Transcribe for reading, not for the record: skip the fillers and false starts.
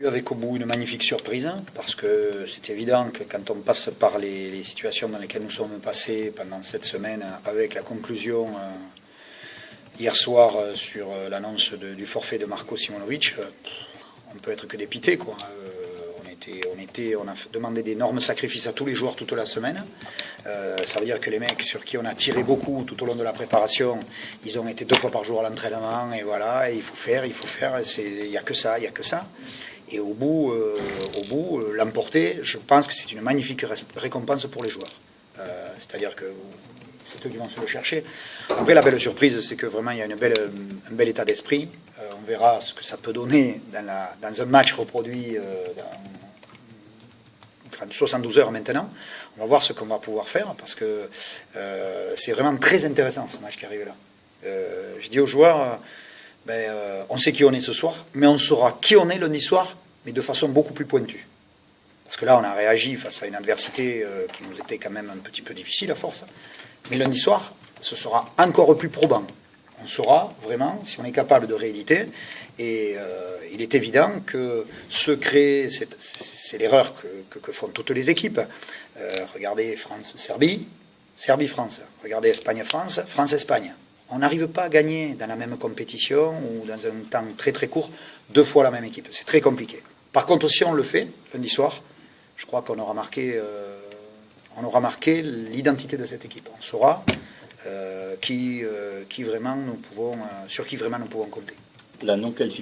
Avec au bout une magnifique surprise, parce que c'est évident que quand on passe par les situations dans lesquelles nous sommes passés pendant cette semaine, avec la conclusion hier soir sur l'annonce du forfait de Marco Simonovic, on peut être que dépité, quoi. On a demandé d'énormes sacrifices à tous les joueurs toute la semaine. Ça veut dire que les mecs sur qui on a tiré beaucoup tout au long de la préparation, ils ont été 2 fois par jour à l'entraînement, et voilà, et il faut faire, il n'y a que ça, Et au bout, l'emporter, je pense que c'est une magnifique récompense pour les joueurs. C'est-à-dire que c'est eux qui vont se le chercher. Après, la belle surprise, c'est que vraiment, il y a un bel état d'esprit. On verra ce que ça peut donner dans un match reproduit dans 72 heures maintenant. On va voir ce qu'on va pouvoir faire, parce que c'est vraiment très intéressant, ce match qui arrive là. Je dis aux joueurs, on sait qui on est ce soir, mais on saura qui on est lundi soir, mais de façon beaucoup plus pointue. Parce que là, on a réagi face à une adversité qui nous était quand même un petit peu difficile à force. Mais lundi soir, ce sera encore plus probant. On saura vraiment si on est capable de rééditer. Et il est évident que c'est l'erreur que font toutes les équipes. Regardez France-Serbie, Serbie-France. Regardez Espagne-France, France-Espagne. On n'arrive pas à gagner dans la même compétition ou dans un temps très très court 2 fois la même équipe. C'est très compliqué. Par contre, si on le fait lundi soir, je crois qu'on aura marqué l'identité de cette équipe. On saura sur qui vraiment nous pouvons compter. La non-qualification.